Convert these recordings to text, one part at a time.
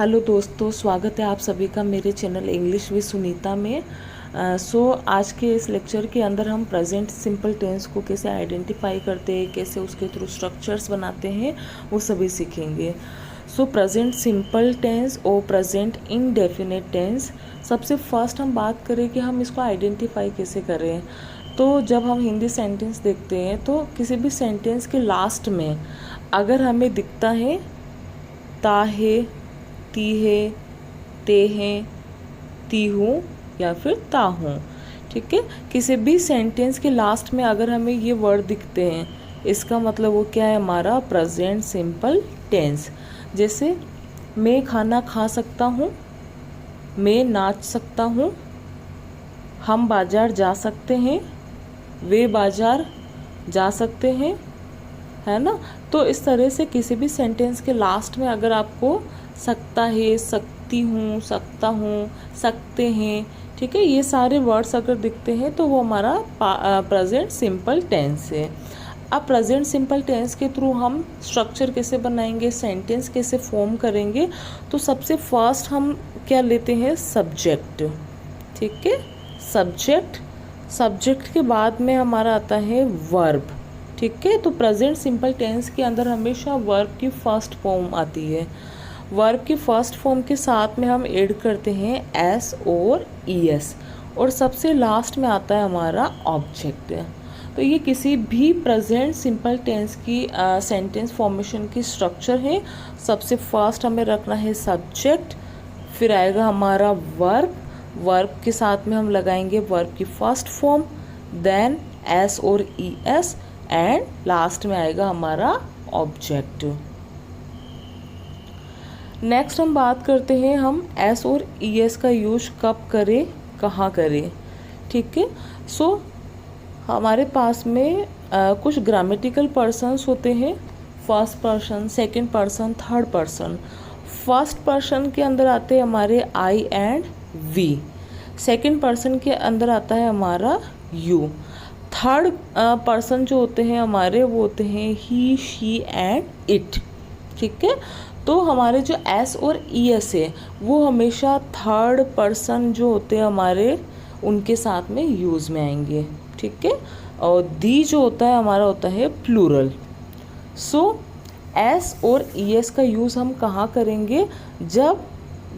Hello दोस्तों, स्वागत है आप सभी का मेरे चैनल इंग्लिश विद सुनीता में। आज के इस लेक्चर के अंदर हम प्रेजेंट सिंपल टेंस को कैसे आइडेंटिफाई करते हैं, कैसे उसके थ्रू स्ट्रक्चर्स बनाते हैं, वो सभी सीखेंगे। प्रेजेंट सिंपल टेंस और प्रेजेंट इंडेफिनिट टेंस, सबसे फर्स्ट हम बात करें कि हम इसको आइडेंटिफाई कैसे करें। तो जब हम हिंदी सेंटेंस देखते हैं तो किसी भी सेंटेंस के लास्ट में अगर हमें दिखता है ता है, ती है, ते हैं, ती हूँ या फिर ता हूँ, ठीक है। किसी भी सेंटेंस के लास्ट में अगर हमें ये वर्ड दिखते हैं, इसका मतलब वो क्या है, हमारा प्रेजेंट सिंपल टेंस। जैसे मैं खाना खा सकता हूँ, मैं नाच सकता हूँ, हम बाजार जा सकते हैं, वे बाजार जा सकते हैं, है ना। तो इस तरह से किसी भी सेंटेंस के लास्ट में अगर आपको सकता है, सकती हूँ, सकता हूँ, सकते हैं, ठीक है, ये सारे वर्ड्स अगर दिखते हैं तो वो हमारा प्रेजेंट सिंपल टेंस है। अब प्रेजेंट सिंपल टेंस के थ्रू हम स्ट्रक्चर कैसे बनाएंगे, सेंटेंस कैसे फॉर्म करेंगे। तो सबसे फर्स्ट हम क्या लेते हैं, सब्जेक्ट, ठीक है। सब्जेक्ट के बाद में हमारा आता है वर्ब, ठीक है। तो प्रेजेंट सिंपल टेंस के अंदर हमेशा वर्ब की फर्स्ट फॉर्म आती है। वर्ब की फर्स्ट फॉर्म के साथ में हम ऐड करते हैं एस और ईएस, और सबसे लास्ट में आता है हमारा ऑब्जेक्ट। तो ये किसी भी प्रेजेंट सिंपल टेंस की सेंटेंस फॉर्मेशन की स्ट्रक्चर है। सबसे फर्स्ट हमें रखना है सब्जेक्ट, फिर आएगा हमारा वर्ब के साथ में हम लगाएंगे वर्ब की फर्स्ट फॉर्म, देन एस और ई एस, एंड लास्ट में आएगा हमारा ऑब्जेक्ट। नेक्स्ट हम बात करते हैं हम एस और ई एस का यूज कब करें, कहाँ करें, ठीक है। हमारे पास में कुछ ग्रामेटिकल पर्सन्स होते हैं, first person, second person, third person. First person के अंदर आते हैं हमारे आई एंड वी, सेकंड पर्सन के अंदर आता है हमारा यू, थर्ड पर्सन जो होते हैं हमारे वो होते हैं ही, शी एंड इट, ठीक है। तो हमारे जो एस और ई एस है वो हमेशा थर्ड पर्सन जो होते हैं हमारे उनके साथ में यूज़ में आएंगे, ठीक है। और दी जो होता है हमारा होता है प्लूरल। एस और ई एस का यूज़ हम कहाँ करेंगे, जब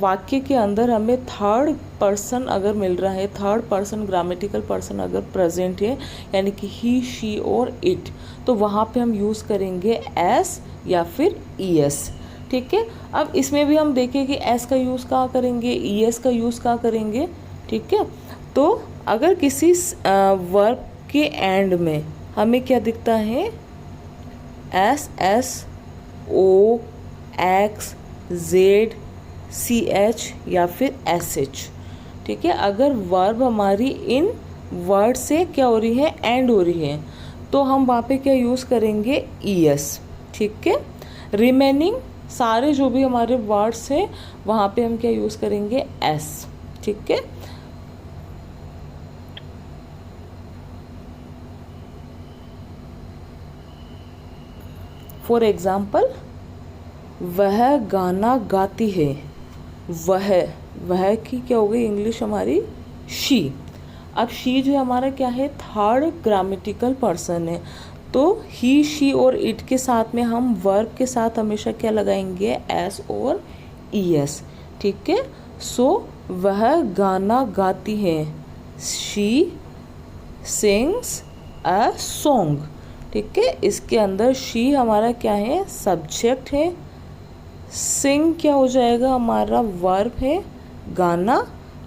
वाक्य के अंदर हमें थर्ड पर्सन अगर मिल रहा है, थर्ड पर्सन ग्रामेटिकल पर्सन अगर प्रेजेंट है, यानी कि ही, शी और इट, तो वहाँ पे हम यूज़ करेंगे एस या फिर ई एस, ठीक है। अब इसमें भी हम देखें कि एस का यूज़ कहाँ करेंगे, ई एस का यूज़ कहाँ करेंगे, ठीक है। तो अगर किसी वर्ब के एंड में हमें क्या दिखता है, एस, एस, ओ, एक्स, जेड, सी एच या फिर एस एच, ठीक है। अगर वर्ब हमारी इन वर्ड से क्या हो रही है, एंड हो रही है, तो हम वहाँ पे क्या यूज़ करेंगे, ई एस, ठीक है। रिमेनिंग सारे जो भी हमारे वर्ड्स हैं वहाँ पे हम क्या यूज़ करेंगे, एस, ठीक है। फॉर एग्जाम्पल, वह गाना गाती है, वह की क्या हो गई इंग्लिश हमारी, शी। अब शी जो हमारा क्या है, थर्ड ग्रामेटिकल पर्सन है, तो ही, शी और इट के साथ में हम वर्ब के साथ हमेशा क्या लगाएंगे, एस और ई एस, ठीक है। वह गाना गाती है, शी सिंग्स अ सॉन्ग, ठीक है। इसके अंदर शी हमारा क्या है, सब्जेक्ट है, सिंग क्या हो जाएगा हमारा वर्ब है, गाना,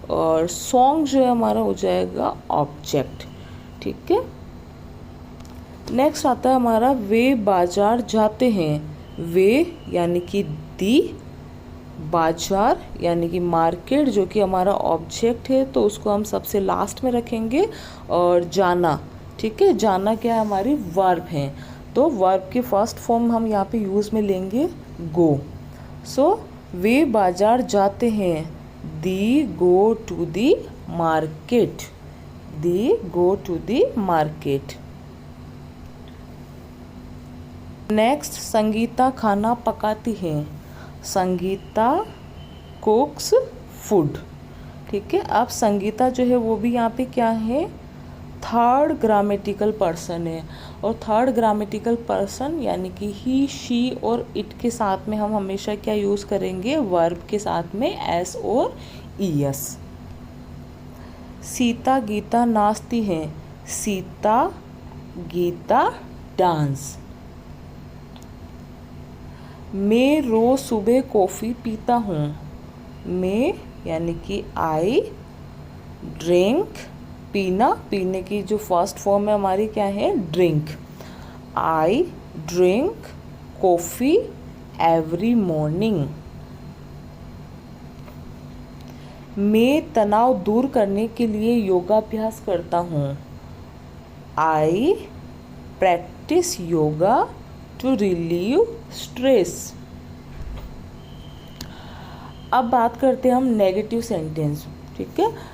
और सॉन्ग जो है हमारा हो जाएगा ऑब्जेक्ट, ठीक है। नेक्स्ट आता है हमारा वे बाजार जाते हैं, वे यानी कि दी, बाजार यानी कि मार्केट जो कि हमारा ऑब्जेक्ट है, तो उसको हम सबसे लास्ट में रखेंगे, और जाना, ठीक है, जाना क्या है, हमारी वर्ब है, तो वर्ब की फर्स्ट फॉर्म हम यहाँ पे यूज़ में लेंगे गो। वे बाजार जाते हैं, they go to the market, they go to the market. Next, Sangeeta खाना पकाती है, संगीता कुक्स फूड। ठीक है, अब संगीता जो है वो भी यहाँ पे क्या है, थर्ड ग्रामेटिकल पर्सन है। और थर्ड ग्रामेटिकल पर्सन यानी कि ही, शी और इट के साथ में हम हमेशा क्या यूज़ करेंगे, वर्ब के साथ में एस और ईएस। सीता गीता नाचती हैं, सीता गीता डांस। मैं रोज़ सुबह कॉफ़ी पीता हूँ, मैं यानी कि आई ड्रिंक, पीना, पीने की जो फर्स्ट फॉर्म है हमारी क्या है, drink. I drink coffee every morning. मैं तनाव दूर करने के लिए योगाभ्यास करता हूँ, I practise yoga to relieve stress. अब बात करते हैं हम नेगेटिव सेंटेंस। ठीक है,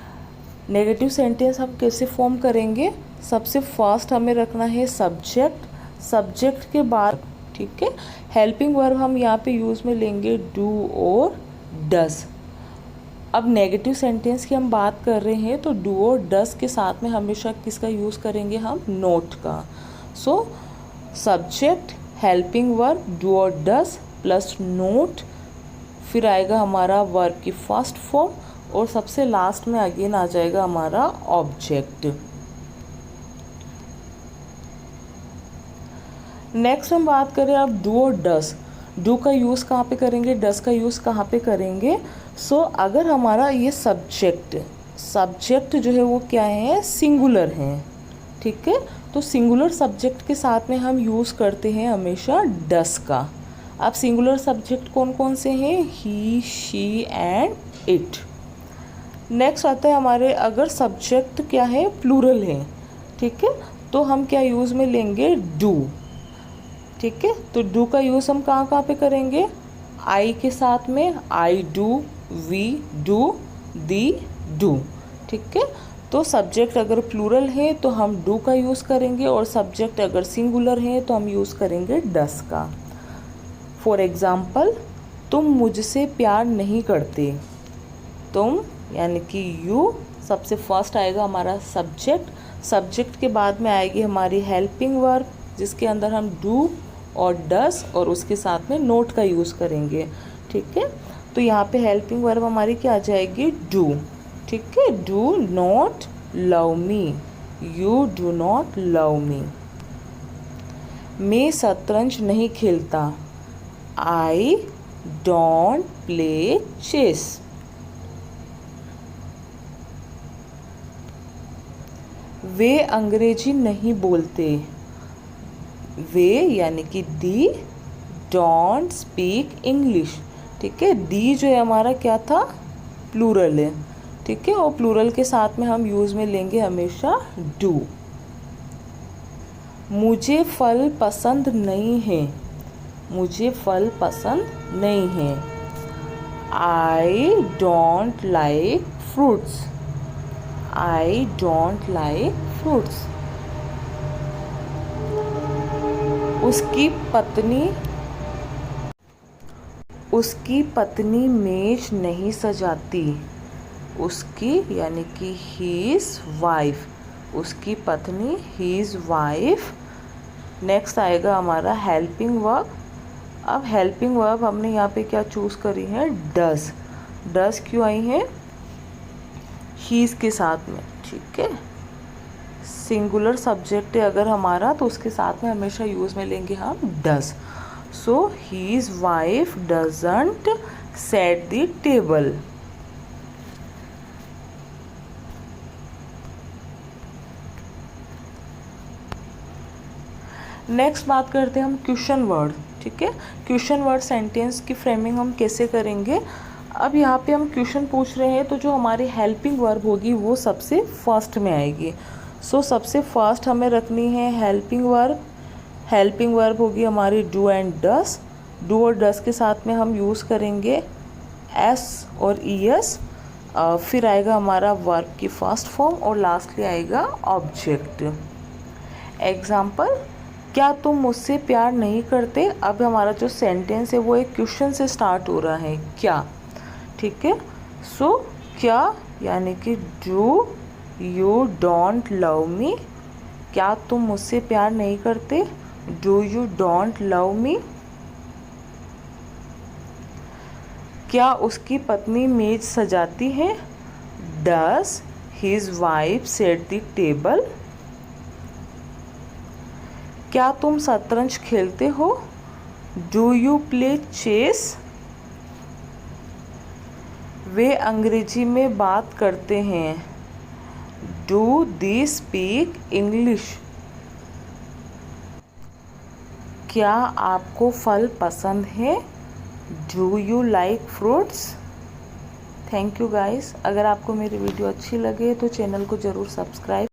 नेगेटिव सेंटेंस हम कैसे फॉर्म करेंगे, सबसे फर्स्ट हमें रखना है सब्जेक्ट, सब्जेक्ट के बाद ठीक है हेल्पिंग वर्ब हम यहाँ पे यूज़ में लेंगे डू और डज। अब नेगेटिव सेंटेंस की हम बात कर रहे हैं तो डू और डज के साथ में हमेशा किसका यूज़ करेंगे हम, नोट का। So subject, helping verb, do और डज प्लस नोट, फिर आएगा हमारा वर्ब की फर्स्ट फॉर्म और सबसे लास्ट में अगेन आ जाएगा हमारा ऑब्जेक्ट। नेक्स्ट हम बात करें अब डू और डस। डू का यूज़ कहाँ पे करेंगे, डस का यूज़ कहाँ पे करेंगे। सो अगर हमारा ये सब्जेक्ट जो है वो क्या है, सिंगुलर है। ठीक है, तो सिंगुलर सब्जेक्ट के साथ में हम यूज़ करते हैं हमेशा डस का। अब सिंगुलर सब्जेक्ट कौन कौन से हैं, ही, शी एंड इट। नेक्स्ट आता है हमारे, अगर सब्जेक्ट क्या है, प्लूरल है। ठीक है, तो हम क्या यूज़ में लेंगे, डू। ठीक है, तो डू का यूज़ हम कहाँ कहाँ पे करेंगे, आई के साथ में, I do, we do, they do. ठीक है, तो सब्जेक्ट अगर प्लूरल है तो हम डू का यूज़ करेंगे और सब्जेक्ट अगर सिंगुलर है तो हम यूज़ करेंगे डस का। फॉर एग्ज़ाम्पल, तुम मुझसे प्यार नहीं करते, तुम यानी कि यू, सबसे फर्स्ट आएगा हमारा सब्जेक्ट। सब्जेक्ट के बाद में आएगी हमारी हेल्पिंग वर्ब जिसके अंदर हम डू और डस और उसके साथ में नोट का यूज़ करेंगे। ठीक है, तो यहाँ पे हेल्पिंग वर्ब हमारी क्या आ जाएगी, डू। ठीक है, do not love me, you do not love me. मैं शतरंज नहीं खेलता, आई डोंट प्ले चेस। वे अंग्रेजी नहीं बोलते, वे यानी कि दी डोंट स्पीक इंग्लिश। ठीक है, दी जो है हमारा क्या था, प्लूरल है। ठीक है, और प्लूरल के साथ में हम यूज़ में लेंगे हमेशा डू। मुझे फल पसंद नहीं है, मुझे फल पसंद नहीं है, I don't like fruits, I don't like fruits. उसकी पत्नी मेज नहीं सजाती, उसकी यानी कि हीज वाइफ, उसकी पत्नी हीज वाइफ। नेक्स्ट आएगा हमारा हेल्पिंग वर्ब। अब हेल्पिंग वर्ब हमने यहाँ पे क्या चूज़ करी है, डज। डज क्यों आई है, हीज के साथ में। ठीक है, सिंगुलर सब्जेक्ट है अगर हमारा तो उसके साथ में हमेशा यूज़ में लेंगे हम does. So his wife doesn't set the table. Next बात करते हैं हम क्वेश्चन वर्ड। ठीक है, क्वेश्चन वर्ड सेंटेंस की फ्रेमिंग हम कैसे करेंगे। अब यहाँ पे हम क्वेश्चन पूछ रहे हैं तो जो हमारी हेल्पिंग वर्ब होगी वो सबसे फर्स्ट में आएगी। सो सबसे फर्स्ट हमें रखनी है हेल्पिंग वर्ब। हेल्पिंग वर्ब होगी हमारी डू एंड डस। डू और डस के साथ में हम यूज़ करेंगे एस और ई एस। फिर आएगा हमारा वर्ब की फर्स्ट फॉर्म और लास्टली आएगा ऑब्जेक्ट। एग्जाम्पल, क्या तुम मुझसे प्यार नहीं करते। अब हमारा जो सेंटेंस है वो एक क्वेश्चन से स्टार्ट हो रहा है, क्या। ठीक है। सो क्या यानी कि do you don't love me, क्या तुम मुझसे प्यार नहीं करते, do you don't love me. क्या उसकी पत्नी मेज सजाती है, does his wife set the table. क्या तुम शतरंज खेलते हो, डू यू प्ले चेस। वे अंग्रेजी में बात करते हैं, डू दे स्पीक इंग्लिश। क्या आपको फल पसंद है, do you like fruits. Thank you guys. अगर आपको मेरी वीडियो अच्छी लगे तो चैनल को ज़रूर सब्सक्राइब